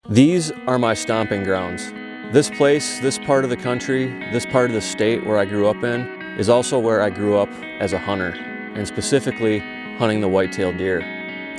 These are my stomping grounds. This place, this part of the country, this part of the state where I grew up in is also where I grew up as a hunter, and specifically hunting the white-tailed deer.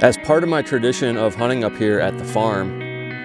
As part of my tradition of hunting up here at the farm,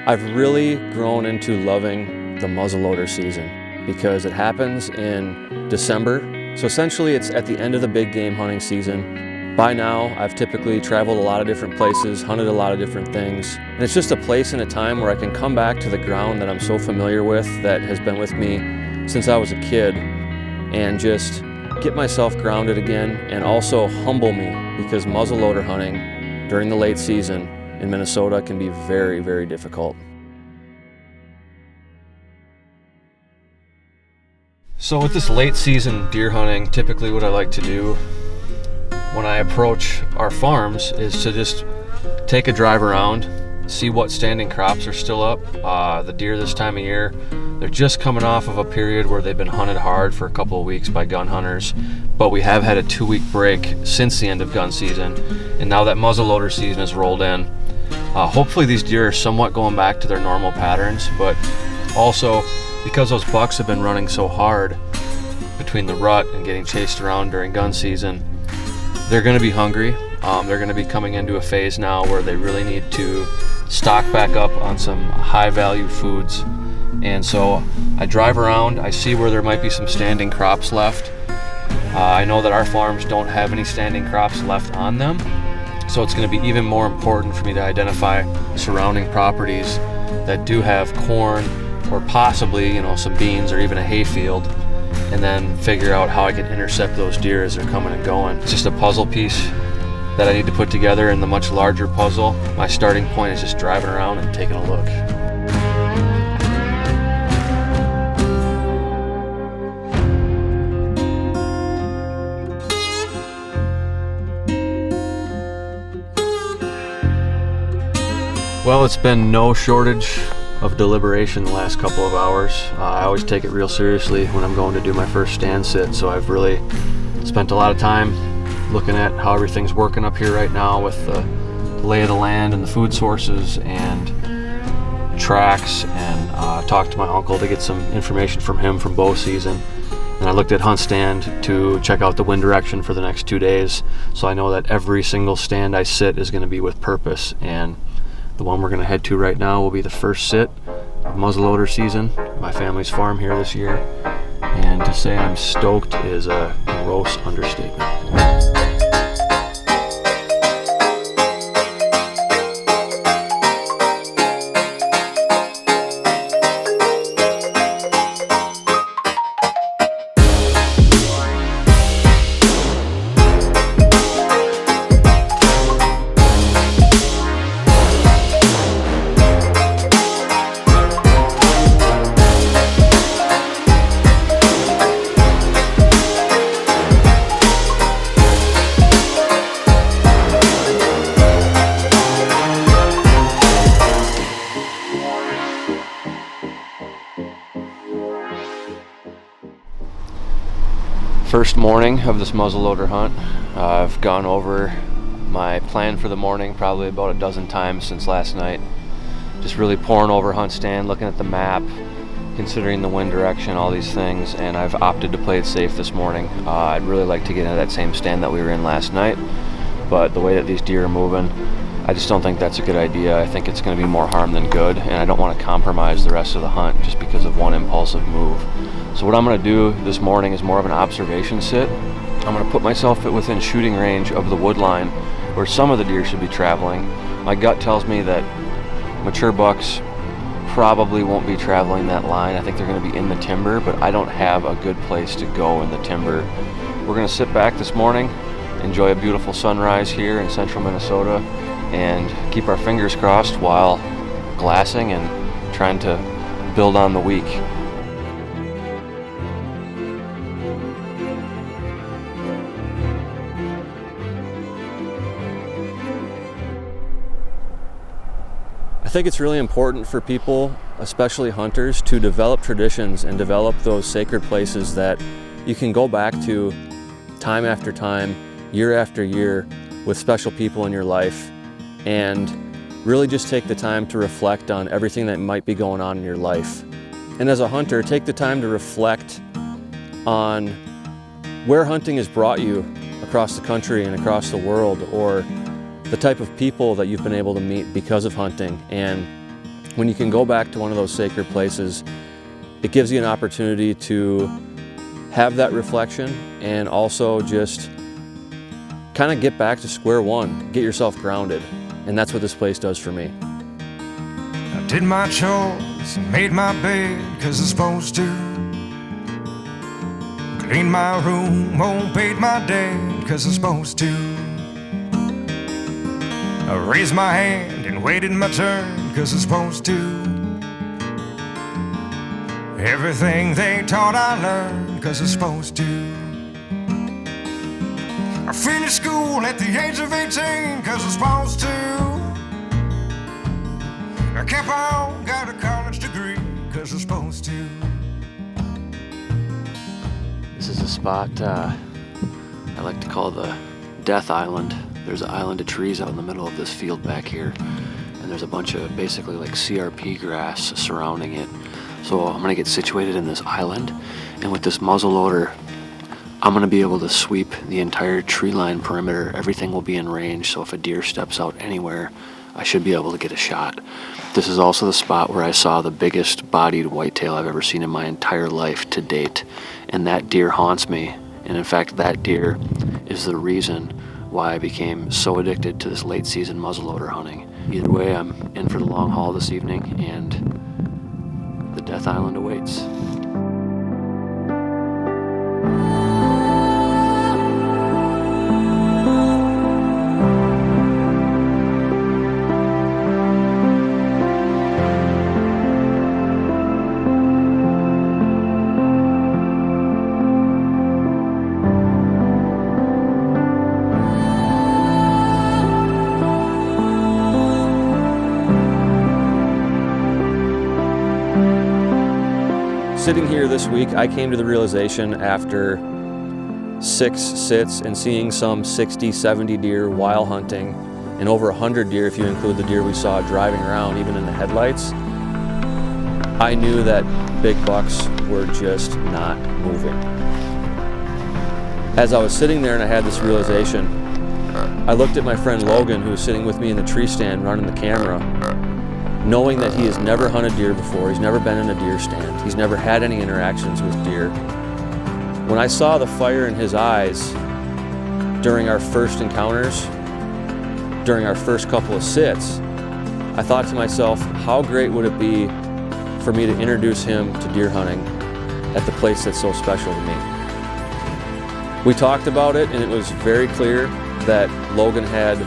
I've really grown into loving the muzzleloader season because it happens in December. So essentially it's at the end of the big game hunting season. By now, I've typically traveled a lot of different places, hunted a lot of different things. And it's just a place and a time where I can come back to the ground that I'm so familiar with, that has been with me since I was a kid, and just get myself grounded again and also humble me, because muzzleloader hunting during the late season in Minnesota can be very, very difficult. So with this late season deer hunting, typically what I like to do when I approach our farms is to just take a drive around, see what standing crops are still up. The deer this time of year, they're just coming off of a period where they've been hunted hard for a couple of weeks by gun hunters, but we have had a 2-week break since the end of gun season, and now that muzzleloader season has rolled in. Hopefully these deer are somewhat going back to their normal patterns, but also because those bucks have been running so hard between the rut and getting chased around during gun season, they're going to be hungry. They're going to be coming into a phase now where they really need to stock back up on some high value foods. And so I drive around, I see where there might be some standing crops left. I know that our farms don't have any standing crops left on them, so it's going to be even more important for me to identify surrounding properties that do have corn or possibly, some beans or even a hay field, and then figure out how I can intercept those deer as they're coming and going. It's just a puzzle piece that I need to put together in the much larger puzzle. My starting point is just driving around and taking a look. Well, it's been no shortage of deliberation the last couple of hours. I always take it real seriously when I'm going to do my first stand sit, so I've really spent a lot of time looking at how everything's working up here right now with the lay of the land and the food sources and tracks, and talked to my uncle to get some information from him from bow season. And I looked at HuntStand to check out the wind direction for the next 2 days, so I know that every single stand I sit is going to be with purpose. And the one we're going to head to right now will be the first sit of muzzleloader season, my family's farm here this year. And to say I'm stoked is a gross understatement. First morning of this muzzleloader hunt. I've gone over my plan for the morning probably about a dozen times since last night. Just really pouring over HuntStand, looking at the map, considering the wind direction, all these things, and I've opted to play it safe this morning. I'd really like to get into that same stand that we were in last night, but the way that these deer are moving, I just don't think that's a good idea. I think it's going to be more harm than good, and I don't want to compromise the rest of the hunt just because of one impulsive move. So what I'm going to do this morning is more of an observation sit. I'm going to put myself within shooting range of the wood line where some of the deer should be traveling. My gut tells me that mature bucks probably won't be traveling that line. I think they're going to be in the timber, but I don't have a good place to go in the timber. We're going to sit back this morning, enjoy a beautiful sunrise here in central Minnesota, and keep our fingers crossed while glassing and trying to build on the week. I think it's really important for people, especially hunters, to develop traditions and develop those sacred places that you can go back to time after time, year after year, with special people in your life, and really just take the time to reflect on everything that might be going on in your life. And as a hunter, take the time to reflect on where hunting has brought you across the country and across the world, or the type of people that you've been able to meet because of hunting. And when you can go back to one of those sacred places, it gives you an opportunity to have that reflection and also just kind of get back to square one, get yourself grounded. And that's what this place does for me. I did my chores and made my bed 'cause I'm supposed to. Cleaned my room, obeyed my dad 'cause I'm supposed to. I raised my hand and waited my turn 'cause I'm supposed to. Everything they taught I learned 'cause I'm supposed to. I finished school at the age of 18 'cause I'm supposed to. I kept on, got a college degree 'cause I'm supposed to. This is a spot I like to call the Death Island. There's an island of trees out in the middle of this field back here, and there's a bunch of basically like CRP grass surrounding it. So I'm gonna get situated in this island, and with this muzzleloader, I'm gonna be able to sweep the entire tree line perimeter. Everything will be in range, so if a deer steps out anywhere, I should be able to get a shot. This is also the spot where I saw the biggest bodied whitetail I've ever seen in my entire life to date, and that deer haunts me. And in fact, that deer is the reason why I became so addicted to this late season muzzleloader hunting. Either way, I'm in for the long haul this evening, and the Death Island awaits. Sitting here this week, I came to the realization after 6 sits and seeing some 60, 70 deer while hunting, and over 100 deer if you include the deer we saw driving around, even in the headlights, I knew that big bucks were just not moving. As I was sitting there and I had this realization, I looked at my friend Logan, who was sitting with me in the tree stand running the camera, knowing that he has never hunted deer before, he's never been in a deer stand, he's never had any interactions with deer. When I saw the fire in his eyes during our first encounters, during our first couple of sits, I thought to myself, how great would it be for me to introduce him to deer hunting at the place that's so special to me. We talked about it, and it was very clear that Logan had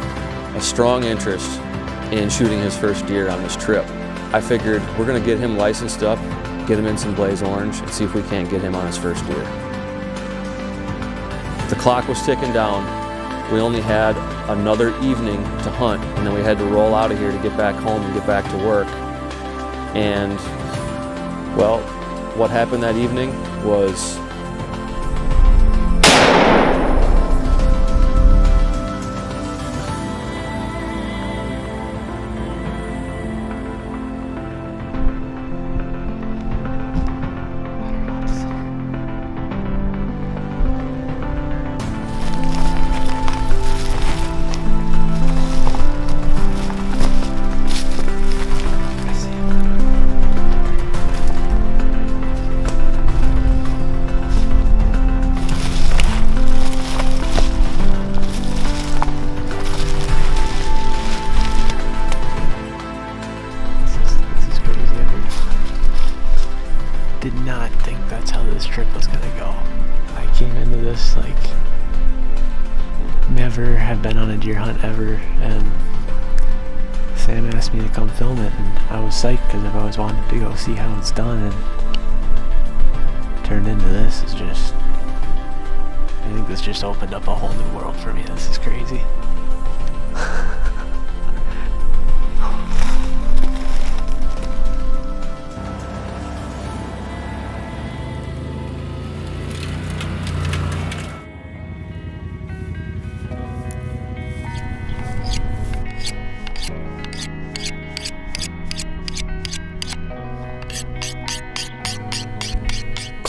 a strong interest in shooting his first deer on this trip. I figured we're gonna get him licensed up, get him in some blaze orange, and see if we can't get him on his first deer. The clock was ticking down. We only had another evening to hunt, and then we had to roll out of here to get back home and get back to work. And, well, what happened that evening was did not think that's how this trip was gonna go. I came into this like never have been on a deer hunt ever, and Sam asked me to come film it, and I was psyched because I've always wanted to go see how it's done, and turned into this is just, I think this just opened up a whole new world for me. This is crazy.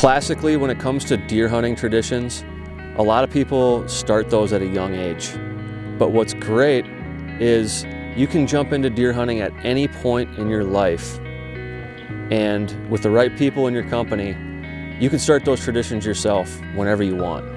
Classically, when it comes to deer hunting traditions, a lot of people start those at a young age. But what's great is you can jump into deer hunting at any point in your life. And with the right people in your company, you can start those traditions yourself whenever you want.